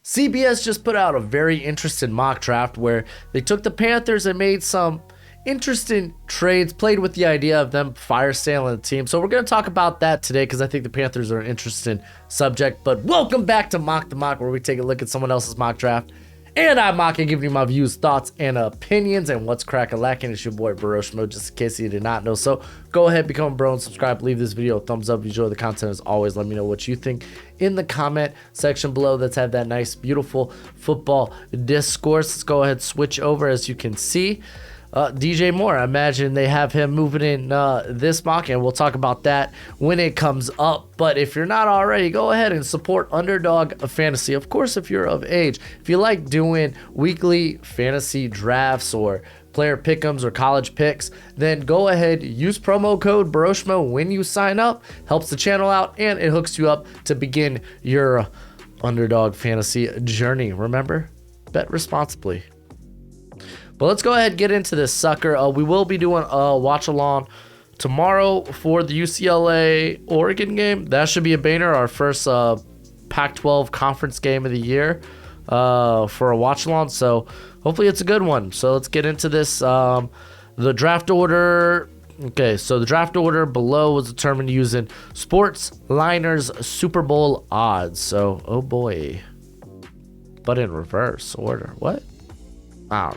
CBS just put out a very interesting mock draft where they took the Panthers and made some interesting trades, played with the idea of them fire sailing the team. So we're going to talk about that today because I think the Panthers are an interesting subject. But welcome back to Mock the Mock, where we take a look at someone else's mock draft. And I'm mocking, giving you my views, thoughts, and opinions, and what's crackin'-lackin'. It's your boy Broshmo, just in case you did not know. So go ahead, become a bro, and subscribe. Leave this video a thumbs up if you enjoy the content. As always, let me know what you think in the comment section below. Let's have that nice, beautiful football discourse. Let's go ahead and switch over. As you can see, DJ Moore, I imagine they have him moving in this mock, and we'll talk about that when it comes up. But if you're not already, go ahead and support Underdog Fantasy. Of course, if you're of age, if you like doing weekly fantasy drafts or player pick'ems or college picks, then go ahead, use promo code Broshmo when you sign up. Helps the channel out, and it hooks you up to begin your Underdog Fantasy journey. Remember, bet responsibly. But let's go ahead and get into this sucker. We will be doing a watch along tomorrow for the UCLA Oregon game. That should be a banger. Our first Pac-12 conference game of the year for a watch along. So hopefully it's a good one. So let's get into this. The draft order. Okay, so the draft order below was determined using Sports Liners Super Bowl odds. So, oh boy. But in reverse order. What? I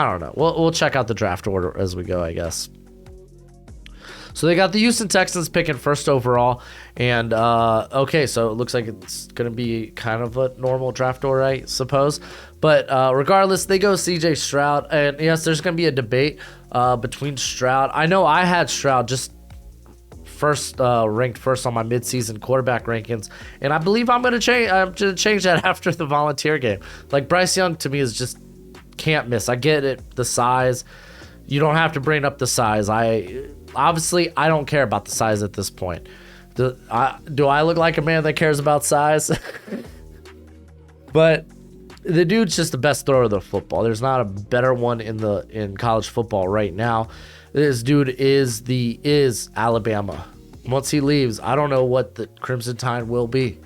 don't know. We'll check out the draft order as we go, I guess. So they got the Houston Texans picking first overall. And, okay, so it looks like it's going to be kind of a normal draft order, I suppose. But regardless, they go CJ Stroud. And, yes, there's going to be a debate between Stroud. I know I had Stroud just ranked first on my midseason quarterback rankings. And I believe I'm going to change that after the Volunteer game. Like, Bryce Young, to me, is just can't miss. I get it, the size. You don't have to bring up the size. Obviously I don't care about the size at this point. Do I look like a man that cares about size? But the dude's just the best thrower of the football. There's not a better one in college football right now. This dude is Alabama. Once he leaves, I don't know what the Crimson Tide will be.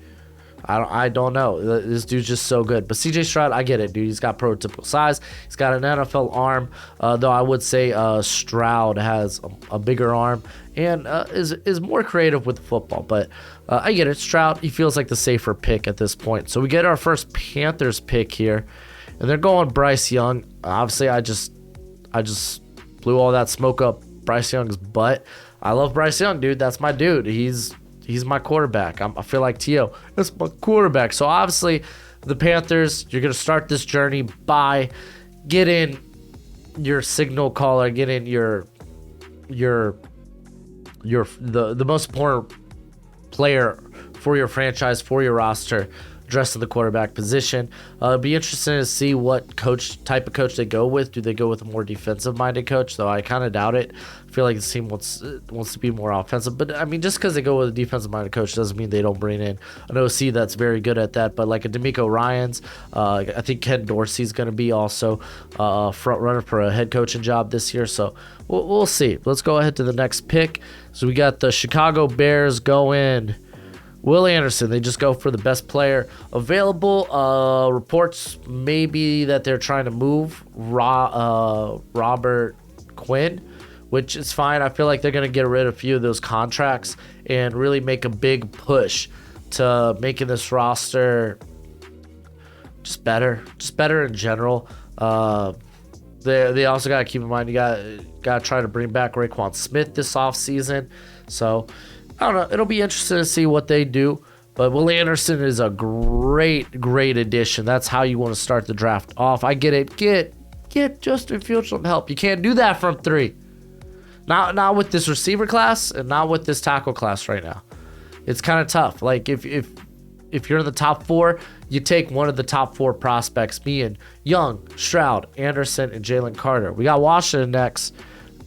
I don't know. This dude's just so good. But CJ Stroud, I get it, dude. He's got prototypical size. He's got an NFL arm. Though I would say Stroud has a bigger arm and is more creative with the football. But I get it. Stroud, he feels like the safer pick at this point. So we get our first Panthers pick here. And they're going Bryce Young. Obviously, I just blew all that smoke up Bryce Young's butt. I love Bryce Young, dude. That's my dude. He's my quarterback. I feel like T.O. That's my quarterback. So obviously, the Panthers, you're gonna start this journey by getting your signal caller, getting the most important player for your franchise, for your roster, dressed in the quarterback position. It'll be interesting to see what type of coach they go with. Do they go with a more defensive-minded coach? Though I kind of doubt it. I feel like the team wants to be more offensive. But, I mean, just because they go with a defensive-minded coach doesn't mean they don't bring in an OC that's very good at that. But like a D'Amico Ryans, I think Ken Dorsey's going to be also a front runner for a head coaching job this year. So we'll see. Let's go ahead to the next pick. So we got the Chicago Bears going Will Anderson. They just go for the best player available. Reports maybe that they're trying to move Robert Quinn, which is fine. I feel like they're going to get rid of a few of those contracts and really make a big push to making this roster just better in general. They also got to keep in mind you got to try to bring back Raekwon Smith this offseason. So I don't know. It'll be interesting to see what they do. But Will Anderson is a great addition. That's how you want to start the draft off. I get it. Get Justin Fields some help. You can't do that from 3. Not with this receiver class and not with this tackle class right now. It's kind of tough. Like if you're in the top 4, you take one of the top 4 prospects, being Young, Stroud, Anderson, and Jalen Carter. We got Washington next.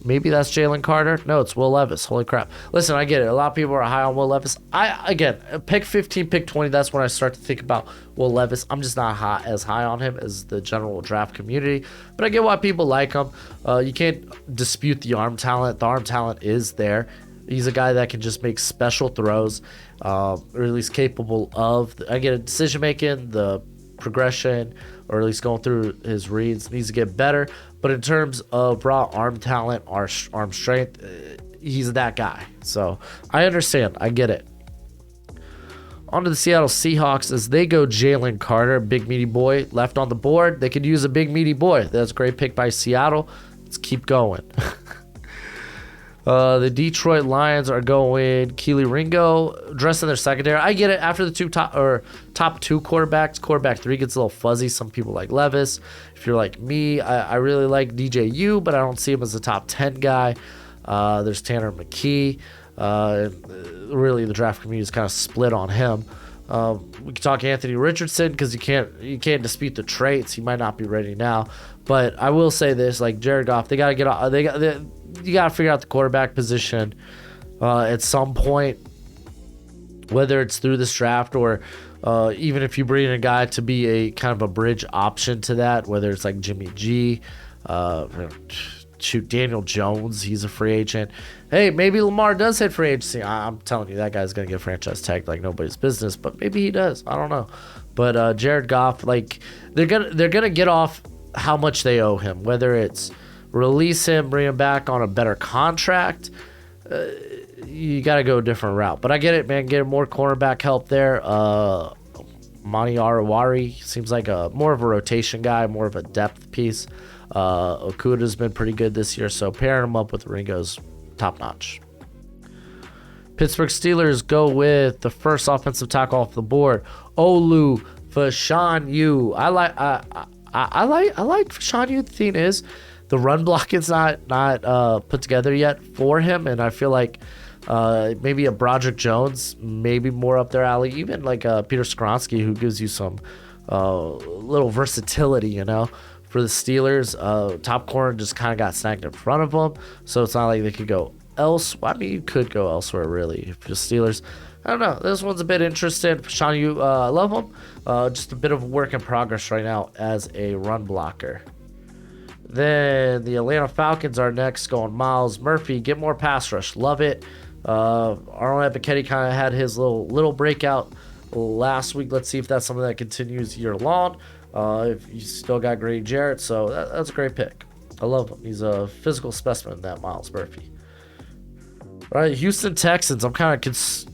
Maybe that's Jalen Carter. No, it's Will Levis. Holy crap. Listen, I get it. A lot of people are high on Will Levis. Again, pick 15, pick 20, that's when I start to think about Will Levis. I'm just not as high on him as the general draft community. But I get why people like him. You can't dispute the arm talent. The arm talent is there. He's a guy that can just make special throws, or at least capable of. I get a decision making, the progression, or at least going through his reads, needs to get better. But in terms of raw arm talent, arm strength, he's that guy. So I understand. I get it. On to the Seattle Seahawks as they go Jalen Carter, big meaty boy, left on the board. They could use a big meaty boy. That's a great pick by Seattle. Let's keep going. The Detroit Lions are going Keely Ringo, dressed in their secondary. I get it. After the top two quarterbacks, quarterback 3 gets a little fuzzy. Some people like Levis. If you're like me, I really like DJU, but I don't see him as a top 10 guy. There's Tanner McKee. Really, the draft community is kind of split on him. We can talk Anthony Richardson because you can't dispute the traits. He might not be ready now, but I will say this: like Jared Goff, you got to figure out the quarterback position at some point, whether it's through this draft or even if you bring in a guy to be a kind of a bridge option to that, whether it's like Jimmy G, Daniel Jones, he's a free agent. Hey, maybe Lamar does hit free agency. I'm telling you, that guy's gonna get franchise tagged like nobody's business. But maybe he does. I don't know. But Jared Goff, like they're gonna get off how much they owe him. Whether it's release him, bring him back on a better contract, you got to go a different route. But I get it, man. Get more cornerback help there. Mani Arawari seems like more of a rotation guy, more of a depth piece. Okuda's been pretty good this year, so pairing him up with Ringo's top notch. Pittsburgh Steelers go with the first offensive tackle off the board, Olu Fashanu. I like Fashanu. The thing is, the run block is not put together yet for him, and I feel like maybe a Broderick Jones, maybe more up their alley, even like Peter Skoronski, who gives you some little versatility, for the Steelers. Top corner just kind of got snagged in front of them, so it's not like they could go elsewhere. I mean, you could go elsewhere, really, if you're Steelers. I don't know. This one's a bit interesting. Fashanu, I love him. Just a bit of work in progress right now as a run blocker. Then the Atlanta Falcons are next, going Miles Murphy. Get more pass rush. Love it. Arnold Ebiketie kind of had his little breakout last week. Let's see if that's something that continues year long. If you still got Grady Jarrett, so that's a great pick. I love him. He's a physical specimen, that Miles Murphy. All right, Houston Texans. I'm kind of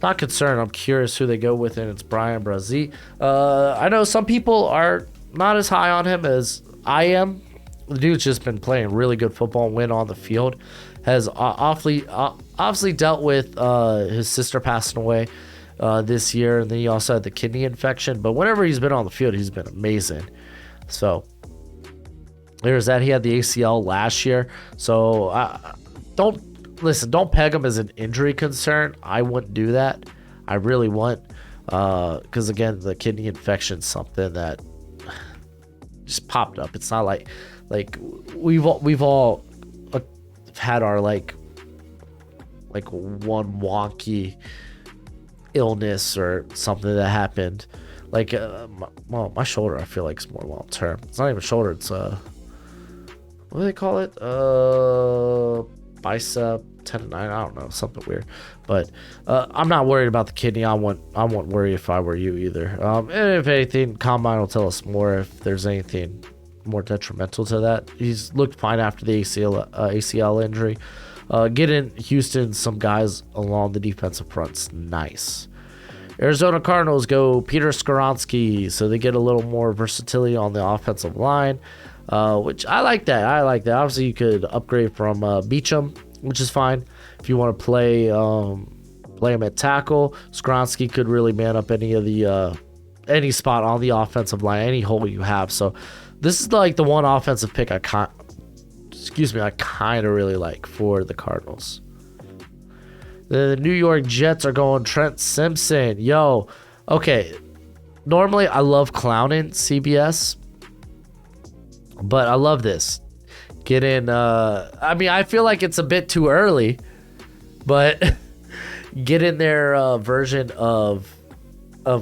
not concerned. I'm curious who they go with, and it's Brian Brazee. I know some people are not as high on him as I am. The dude's just been playing really good football and win on the field. Has obviously dealt with his sister passing away this year, and then he also had the kidney infection. But whenever he's been on the field, he's been amazing. So there's that. He had the ACL last year. So don't peg him as an injury concern. I wouldn't do that. I really wouldn't. Because again, the kidney infection is something that just popped up. It's not like we've all had our like one wonky illness or something that happened. Like my shoulder, I feel like it's more long term. It's not even shoulder. It's what do they call it? Bicep tendonitis. I don't know, something weird. But I'm not worried about the kidney. I wouldn't worry if I were you either. And if anything, Combine will tell us more if there's anything more detrimental to that. He's looked fine after the ACL injury. Getting Houston some guys along the defensive front's nice. Arizona Cardinals go Peter Skoronski, so they get a little more versatility on the offensive line, which I like that. Obviously, you could upgrade from Beachum, which is fine. If you want to play him at tackle, Skoronski could really man up any spot on the offensive line, any hole you have. So this is like the one offensive pick I kind of really like for the Cardinals. The New York Jets are going Trent Simpson. Yo, okay. Normally, I love clowning CBS, but I love this. Get in. I feel like it's a bit too early, but get in their version of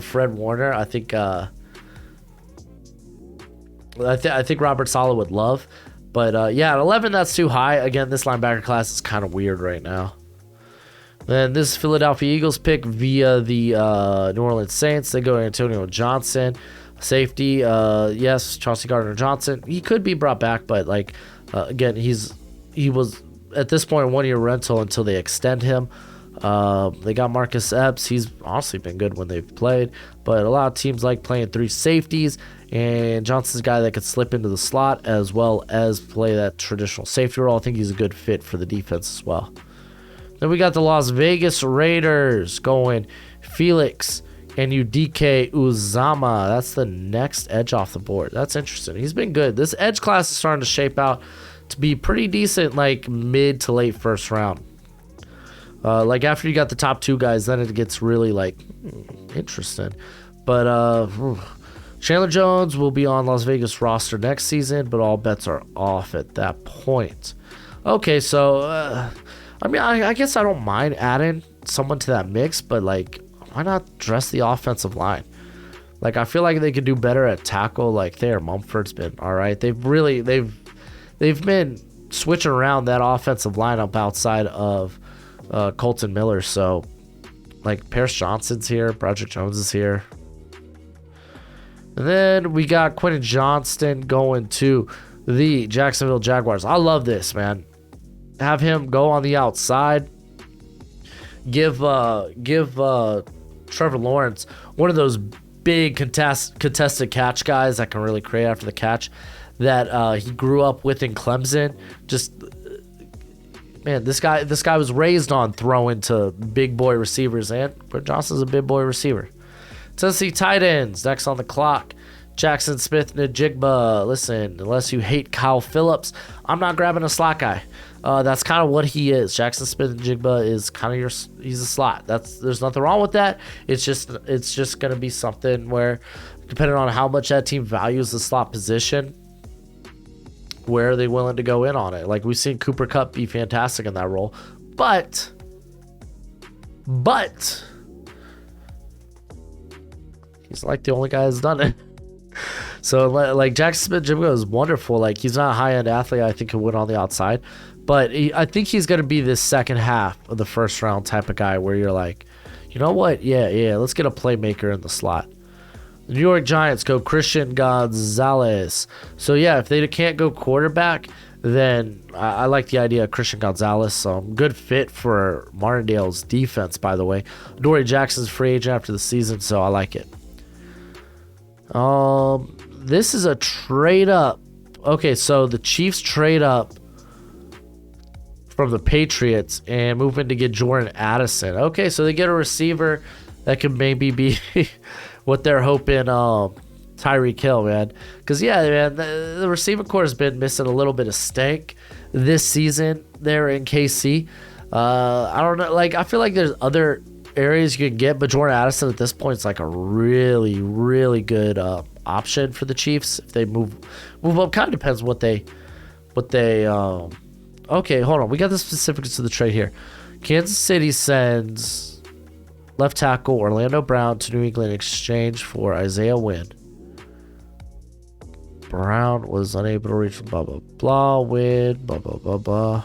Fred Warner. I think Robert Saleh would love. But at 11, that's too high. Again, this linebacker class is kind of weird right now. Then this Philadelphia Eagles pick via the New Orleans Saints. They go to Antonio Johnson, Safety, yes, Chauncey Gardner-Johnson. He could be brought back, but like again, he was at this point a 1-year rental until they extend him. They got Marcus Epps. He's honestly been good when they've played, but a lot of teams like playing 3 safeties, and Johnson's a guy that could slip into the slot as well as play that traditional safety role. I think he's a good fit for the defense as well. Then we got the Las Vegas Raiders going Felix and Udike Uzama. That's the next edge off the board. That's interesting. He's been good. This edge class is starting to shape out to be pretty decent, like mid to late first round. Like after you got the top 2 guys, then it gets really like interesting. But Chandler Jones will be on Las Vegas roster next season, but all bets are off at that point. Okay, so I mean, I guess I don't mind adding someone to that mix, but like, why not dress the offensive line? Like, I feel like they could do better at tackle. Like, Thayer Mumford's been all right. They've been switching around that offensive lineup outside of Colton Miller. So, like, Paris Johnson's here, Broderick Jones is here. And then we got Quentin Johnston going to the Jacksonville Jaguars. I love this, man. Have him go on the outside. Give Trevor Lawrence one of those big contested catch guys that can really create after the catch that he grew up with in Clemson. Just man, this guy was raised on throwing to big boy receivers, and Quentin Johnston's a big boy receiver. Tennessee tight ends next on the clock. Jackson Smith-Njigba. Listen, unless you hate Kyle Phillips, I'm not grabbing a slot guy. That's kind of what he is. Jackson Smith-Njigba is kind of he's a slot. There's nothing wrong with that. It's just gonna be something where, depending on how much that team values the slot position, where are they willing to go in on it? Like, we've seen Cooper Kupp be fantastic in that role, but he's like the only guy that's done it. So like Jackson Smith-Njigba is wonderful. Like, he's not a high-end athlete. I think he'll win on the outside, but I think he's going to be this second half of the first round type of guy where you're like, you know what? Yeah, let's get a playmaker in the slot. The New York Giants go Christian Gonzalez. So yeah, if they can't go quarterback, then I like the idea of Christian Gonzalez. Good fit for Martindale's defense, by the way. Dory Jackson's free agent after the season, so I like it. This is a trade up. Okay, so the Chiefs trade up from the Patriots and move in to get Jordan Addison. Okay, so they get a receiver that could maybe be what they're hoping Tyreek Hill, man. Because, yeah, man, the receiving core has been missing a little bit of stank this season there in KC. I don't know. Like, I feel like there's other areas you can get, but Jordan Addison at this point is like a really, really good option for the Chiefs if they move up. Kind of depends what they okay, hold on. We got the specifics of the trade here. Kansas City sends left tackle Orlando Brown to New England in exchange for Isaiah Wynn. Brown was unable to reach blah blah blah. Wynn blah blah blah blah.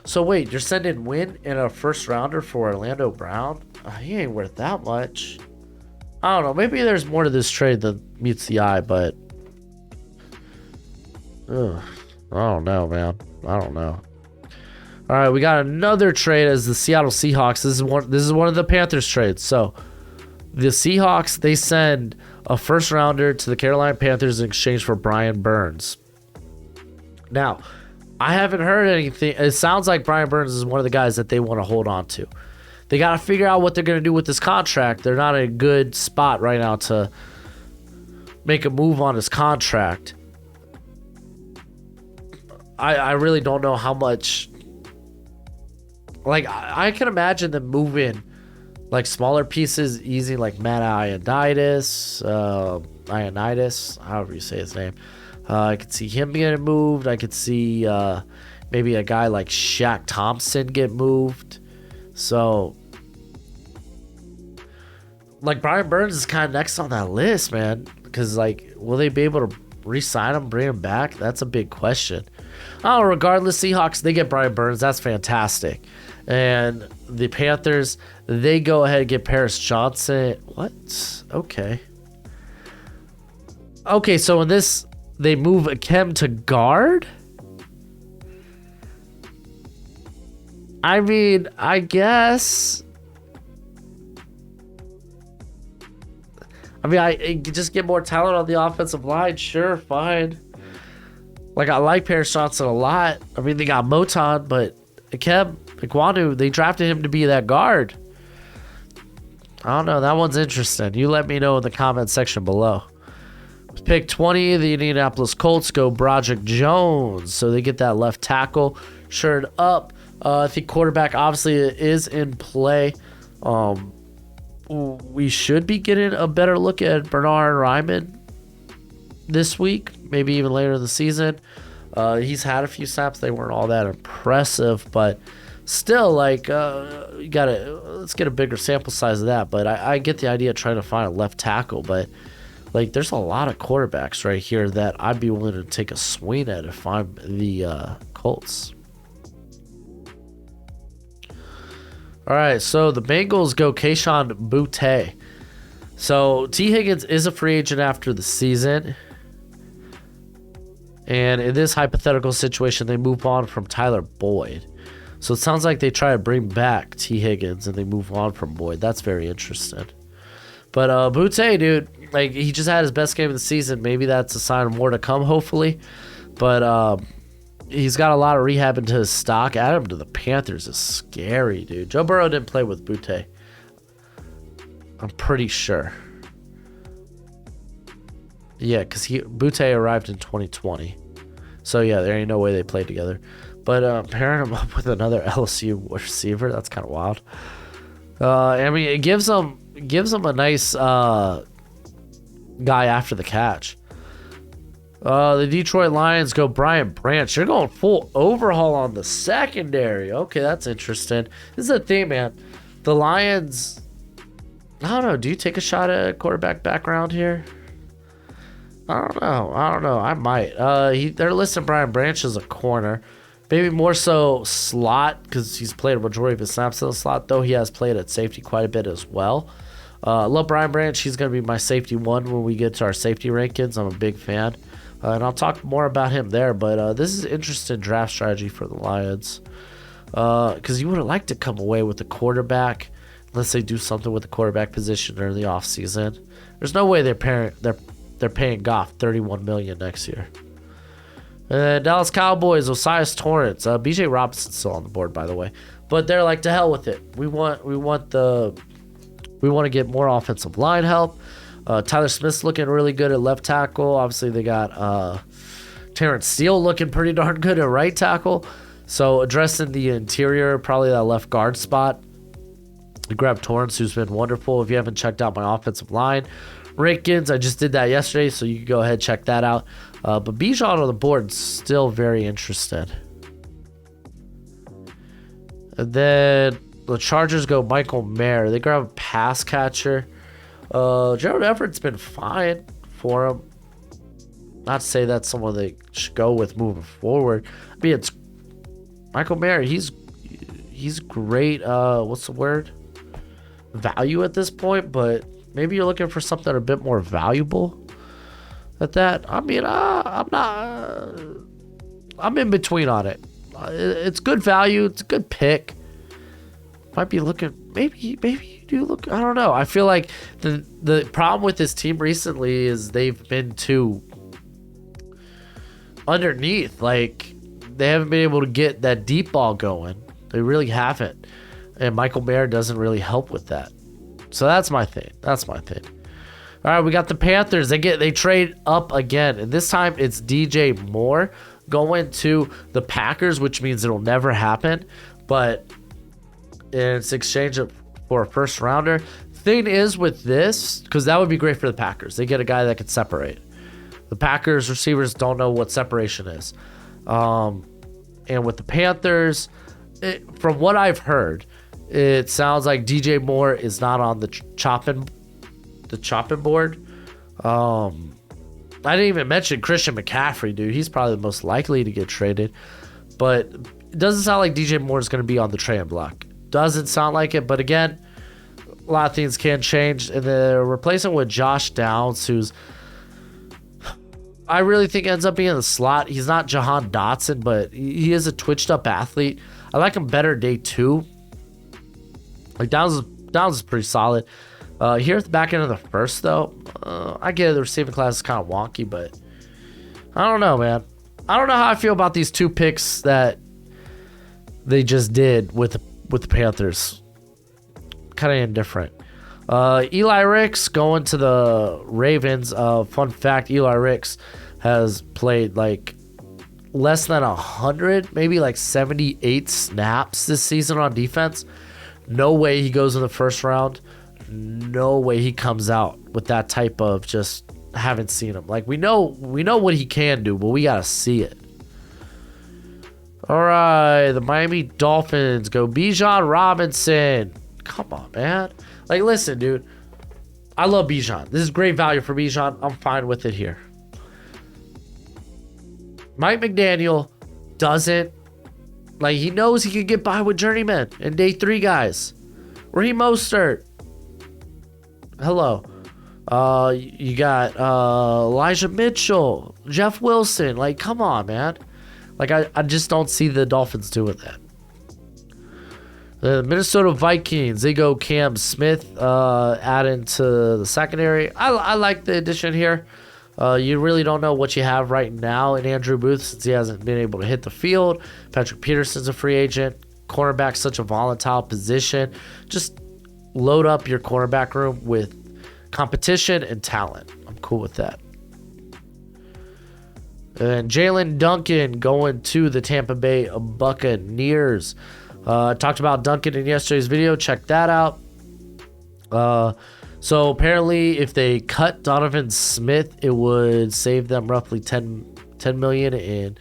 So wait, you're sending Wynn and a first rounder for Orlando Brown? He ain't worth that much. I don't know. Maybe there's more to this trade than meets the eye, but I don't know, man. I don't know. All right, we got another trade as the Seattle Seahawks. This is one of the Panthers trades. So the Seahawks, they send a first rounder to the Carolina Panthers in exchange for Brian Burns. Now, I haven't heard anything. It sounds like Brian Burns is one of the guys that they want to hold on to. They got to figure out what they're going to do with this contract. They're not in a good spot right now to make a move on his contract. I really don't know how much. Like, I can imagine them moving like smaller pieces easy, like Matt Ioannidis, however you say his name. I could see him getting moved. I could see maybe a guy like Shaq Thompson get moved. So, like, Brian Burns is kind of next on that list, man. Because, like, will they be able to re-sign him, bring him back? That's a big question. Oh, regardless, Seahawks, they get Brian Burns. That's fantastic. And the Panthers, they go ahead and get Paris Johnson. What? Okay. Okay, so in this, they move Akem to guard? I mean, I guess. I mean, I just get more talent on the offensive line. Sure, fine. Like, I like Paris Johnson a lot. I mean, they got Moton, but Akem Ikwanu, they drafted him to be that guard. I don't know. That one's interesting. You let me know in the comment section below. Pick 20, the Indianapolis Colts go Broderick Jones. So they get that left tackle shored up. I think quarterback obviously is in play. We should be getting a better look at Bernard Ryman this week, maybe even later in the season. He's had a few snaps. They weren't all that impressive, but still, like, you gotta, let's get a bigger sample size of that. But I get the idea of trying to find a left tackle, but like, there's a lot of quarterbacks right here that I'd be willing to take a swing at if I'm the Colts. All right, so the Bengals go Kayshon Boutte. So T. Higgins is a free agent after the season. And in this hypothetical situation, they move on from Tyler Boyd. So it sounds like they try to bring back T. Higgins and they move on from Boyd. That's very interesting. But Boutte, dude, like, he just had his best game of the season. Maybe that's a sign of more to come, hopefully. But he's got a lot of rehab into his stock. Add him to the Panthers is scary, dude. Joe Burrow didn't play with Boutte. I'm pretty sure. Yeah, because Boutte arrived in 2020. So, yeah, there ain't no way they played together. But pairing him up with another LSU receiver, that's kind of wild. I mean, it gives him a nice guy after the catch. The Detroit Lions go Brian Branch. They're going full overhaul on the secondary. Okay, that's interesting. This is the thing, man. The Lions, I don't know. Do you take a shot at a quarterback background here? I don't know. I might. They're listing Brian Branch as a corner. Maybe more so slot, because he's played a majority of his snaps in the slot, though he has played at safety quite a bit as well. Love Brian Branch. He's going to be my safety one when we get to our safety rankings. I'm a big fan. And I'll talk more about him there. But this is an interesting draft strategy for the Lions. Because you would have liked to come away with the quarterback unless they do something with the quarterback position during the offseason. There's no way they're paying Goff $31 million next year. And Dallas Cowboys, Osiris Torrance. B.J. Robinson's still on the board, by the way. But they're like, to hell with it. We want to get more offensive line help. Tyler Smith's looking really good at left tackle. Obviously, they got Terrence Steele looking pretty darn good at right tackle. So addressing the interior, probably that left guard spot. You grab Torrance, who's been wonderful. If you haven't checked out my offensive line rankings, I just did that yesterday, so you can go ahead and check that out. But Bijan on the board is still very interested. And then the Chargers go Michael Mayer. They grab a pass catcher. Gerald Everett's been fine for him. Not to say that's someone they should go with moving forward. I mean, it's Michael Mayer. He's great. What's the word? Value at this point, but maybe you're looking for something a bit more valuable at that. I mean, I'm in between on it. It's good value. It's a good pick. Might be looking, maybe you do look, I don't know. I feel like the problem with this team recently is they've been too underneath. Like, they haven't been able to get that deep ball going. They really haven't. And Michael Mayer doesn't really help with that. So that's my thing. All right, we got the Panthers. They trade up again, and this time it's DJ Moore going to the Packers, which means it'll never happen. But it's exchange for a first rounder. Thing is with this, because that would be great for the Packers. They get a guy that can separate. The Packers receivers don't know what separation is. And with the Panthers, from what I've heard, it sounds like DJ Moore is not on the chopping board. I didn't even mention Christian McCaffrey, dude. He's probably the most likely to get traded. But it doesn't sound like DJ Moore is going to be on the trading block. Doesn't sound like it. But again, a lot of things can change. And they're replacing with Josh Downs, who's I really think ends up being in the slot. He's not Jahan Dotson, but he is a twitched up athlete. I like him better day 2. Like Downs is pretty solid. Here at the back end of the first, though, I get it. The receiving class is kind of wonky, but I don't know, man. I don't know how I feel about these 2 picks that they just did with the Panthers. Kind of indifferent. Eli Ricks going to the Ravens. Fun fact, Eli Ricks has played like less than 100, maybe like 78 snaps this season on defense. No way he goes in the first round. No way he comes out with that type of just haven't seen him. Like we know what he can do, but we got to see it. All right, the Miami Dolphins go Bijan Robinson. Come on, man. Like, listen, dude. I love Bijan. This is great value for Bijan. I'm fine with it here. Mike McDaniel doesn't. Like, he knows he could get by with journeymen and day 3 guys. Raheem Mostert. Hello. You got Elijah Mitchell. Jeff Wilson. Like, come on, man. Like, I just don't see the Dolphins doing that. The Minnesota Vikings, they go Cam Smith, adding to the secondary. I like the addition here. You really don't know what you have right now in Andrew Booth since he hasn't been able to hit the field. Patrick Peterson's a free agent. Cornerback's such a volatile position. Just load up your cornerback room with competition and talent. I'm cool with that. And Jalen Duncan going to the Tampa Bay Buccaneers. I talked about Duncan in yesterday's video. Check that out. So apparently if they cut Donovan Smith, it would save them roughly $10 million in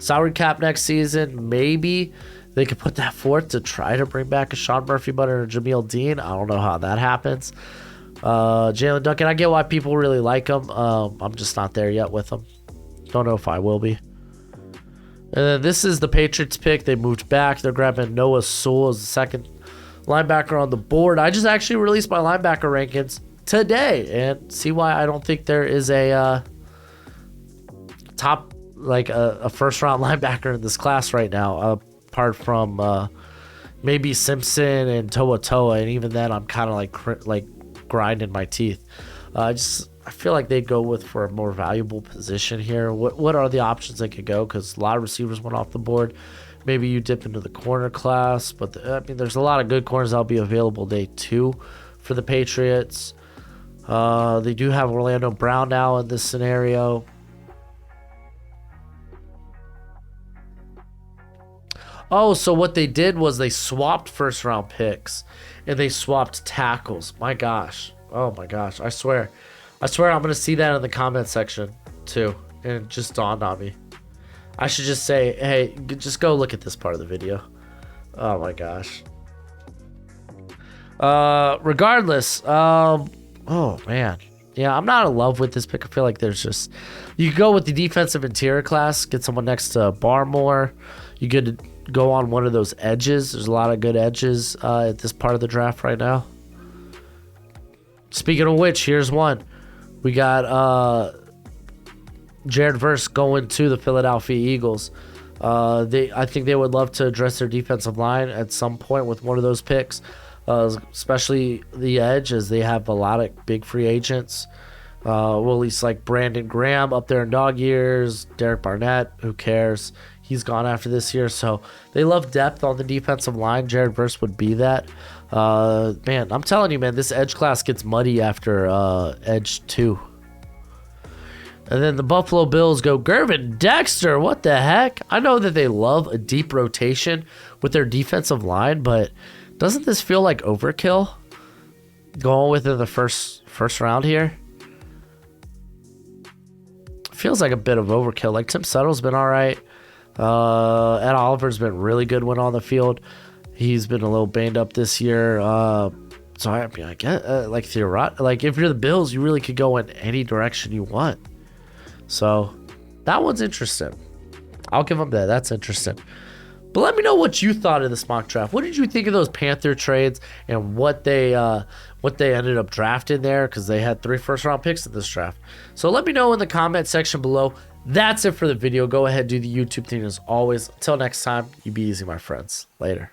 salary cap next season. Maybe they could put that forth to try to bring back a Sean Murphy Butter and Jameel Dean. I don't know how that happens. Jalen Duncan, I get why people really like him. I'm just not there yet with him. Don't know if I will be. And then this is the Patriots pick. They moved back. They're grabbing Noah Sewell as the second linebacker on the board. I just actually released my linebacker rankings today and see why I don't think there is a top, like a first round linebacker in this class right now, apart from maybe Simpson and Toa Toa. And even then, I'm kind of like grinding my teeth. I feel like they'd go for a more valuable position here. What are the options they could go? Because a lot of receivers went off the board. Maybe you dip into the corner class. But, there's a lot of good corners that'll be available day 2 for the Patriots. They do have Orlando Brown now in this scenario. Oh, so what they did was they swapped first-round picks. And they swapped tackles. My gosh. Oh, my gosh. I swear I'm going to see that in the comment section, too. And it just dawned on me. I should just say, hey, just go look at this part of the video. Oh, my gosh. Regardless, oh, man. Yeah, I'm not in love with this pick. I feel like there's just... You could go with the defensive interior class, get someone next to Barmore. You could go on one of those edges. There's a lot of good edges at this part of the draft right now. Speaking of which, here's one. We got Jared Verse going to the Philadelphia Eagles. I think they would love to address their defensive line at some point with one of those picks, especially the edge, as they have a lot of big free agents. Well, at least like Brandon Graham up there in dog years, Derek Barnett, who cares? He's gone after this year. So they love depth on the defensive line. Jared Verse would be that. Man, I'm telling you, man, this edge class gets muddy after edge 2. And then the Buffalo Bills go Gervin Dexter. What the heck? I know that they love a deep rotation with their defensive line, but doesn't this feel like overkill going within the first round here? Feels like a bit of overkill. Like Tim Settle's been all right. Ed Oliver's been really good when on the field. He's been a little banged up this year. So I get like if you're the Bills, you really could go in any direction you want. So that one's interesting. I'll give them that. That's interesting. But let me know what you thought of this mock draft. What did you think of those Panther trades and what they ended up drafting there? Because they had 3 first-round picks in this draft. So let me know in the comment section below. That's it for the video. Go ahead, do the YouTube thing as always. Until next time, you be easy, my friends. Later.